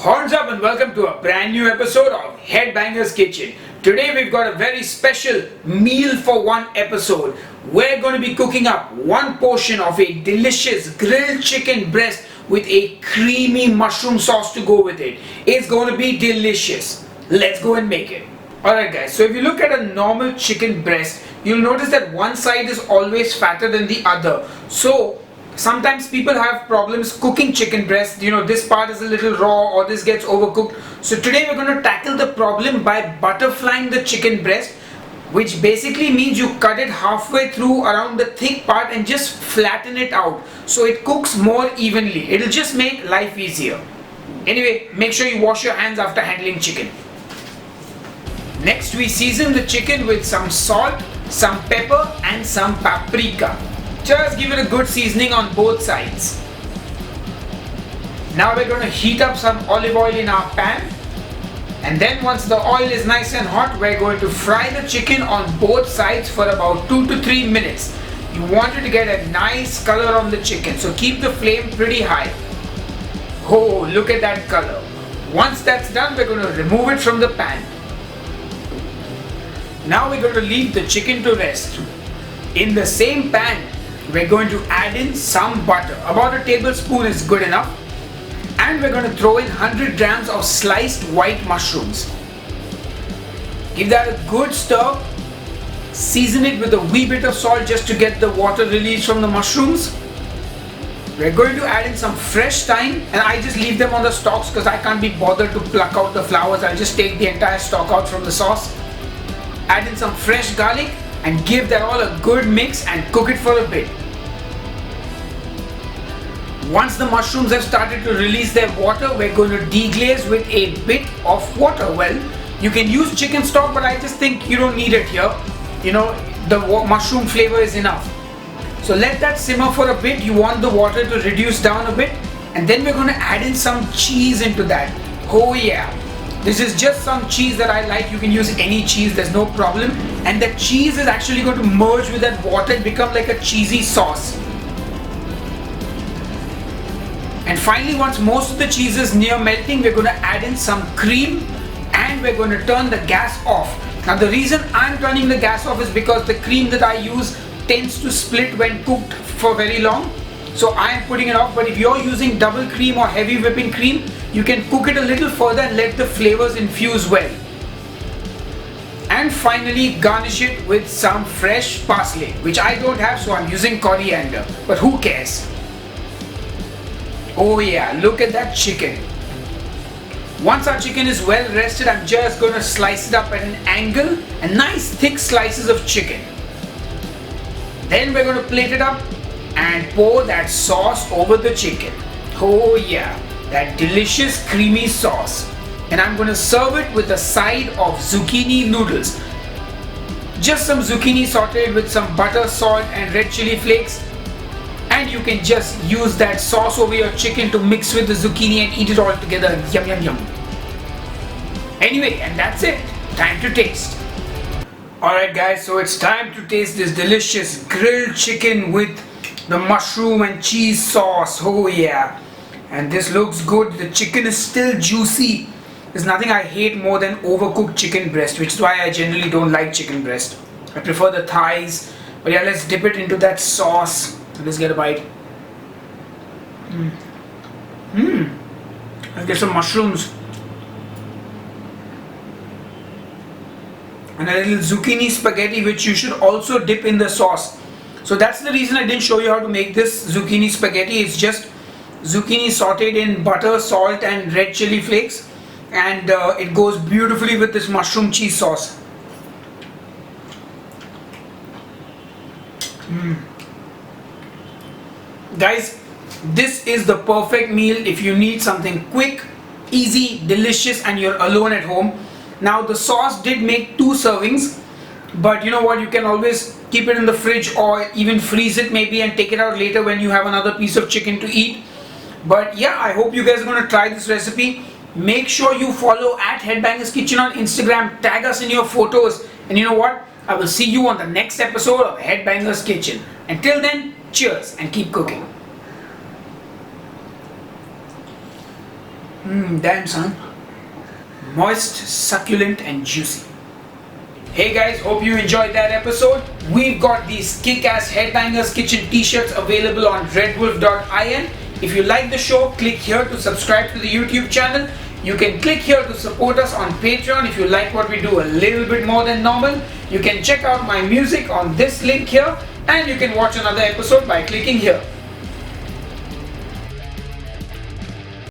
Horns up and welcome to a brand new episode of Headbanger's Kitchen. Today we've got a very special meal for one episode. We're going to be cooking up one portion of a delicious grilled chicken breast with a creamy mushroom sauce to go with it. It's going to be delicious. Let's go and make it. Alright guys, so if you look at a normal chicken breast, you'll notice that one side is always fatter than the other. So sometimes people have problems cooking chicken breast. This part is a little raw or this gets overcooked. So today we're going to tackle the problem by butterflying the chicken breast, which basically means you cut it halfway through around the thick part and just flatten it out so it cooks more evenly. It'll just make life easier. Anyway, make sure you wash your hands after handling chicken. Next, we season the chicken with some salt, some pepper and some paprika. Just give it a good seasoning on both sides. Now we're going to heat up some olive oil in our pan, and then once the oil is nice and hot, we're going to fry the chicken on both sides for about 2 to 3 minutes. You want it to get a nice color on the chicken, so keep the flame pretty high. Oh, look at that color. Once that's done, we're going to remove it from the pan. Now we're going to leave the chicken to rest. In the same pan, we're going to add in some butter. About a tablespoon is good enough. And we're going to throw in 100 grams of sliced white mushrooms. Give that a good stir. Season it with a wee bit of salt just to get the water released from the mushrooms. We're going to add in some fresh thyme, and I just leave them on the stalks because I can't be bothered to pluck out the flowers. I'll just take the entire stalk out from the sauce. Add in some fresh garlic and give that all a good mix and cook it for a bit. Once the mushrooms have started to release their water, we're going to deglaze with a bit of water. Well, you can use chicken stock, but I just think you don't need it here. The mushroom flavor is enough. So let that simmer for a bit. You want the water to reduce down a bit, and then we're going to add in some cheese into that. Oh yeah. This is just some cheese that I like. You can use any cheese, there's no problem. And the cheese is actually going to merge with that water and become like a cheesy sauce. And finally, once most of the cheese is near melting, we're going to add in some cream and we're going to turn the gas off. Now the reason I'm turning the gas off is because the cream that I use tends to split when cooked for very long. So I am putting it off, but if you're using double cream or heavy whipping cream, you can cook it a little further and let the flavors infuse well. And finally, garnish it with some fresh parsley, which I don't have, so I'm using coriander, but who cares? Oh yeah, look at that chicken. Once our chicken is well rested, I'm just going to slice it up at an angle, and nice thick slices of chicken. Then we're going to plate it up and pour that sauce over the chicken. Oh yeah, that delicious creamy sauce. And I'm going to serve it with a side of zucchini noodles. Just some zucchini sauteed with some butter, salt and red chili flakes. And you can just use that sauce over your chicken to mix with the zucchini and eat it all together. Yum yum yum. Anyway, and that's it. Time to taste. Alright guys, so it's time to taste this delicious grilled chicken with the mushroom and cheese sauce. Oh yeah. And this looks good. The chicken is still juicy. There's nothing I hate more than overcooked chicken breast, which is why I generally don't like chicken breast. I prefer the thighs. But yeah, let's dip it into that sauce. Let's get a bite. Let's get some mushrooms. And a little zucchini spaghetti, which you should also dip in the sauce. So that's the reason I didn't show you how to make this zucchini spaghetti. It's just zucchini sauteed in butter, salt and red chili flakes. And it goes beautifully with this mushroom cheese sauce. Guys, this is the perfect meal if you need something quick, easy, delicious and you're alone at home. Now the sauce did make 2 servings, but you know what, you can always keep it in the fridge or even freeze it maybe and take it out later when you have another piece of chicken to eat. But yeah, I hope you guys are going to try this recipe. Make sure you follow at Headbanger's Kitchen on Instagram. Tag us in your photos. And you know what? I will see you on the next episode of Headbanger's Kitchen. Until then, cheers and keep cooking. Damn son. Moist, succulent and juicy. Hey guys, hope you enjoyed that episode. We've got these kick-ass Headbangers Kitchen t-shirts available on redwolf.in. If you like the show, click here to subscribe to the YouTube channel. You can click here to support us on Patreon if you like what we do a little bit more than normal. You can check out my music on this link here, and you can watch another episode by clicking here.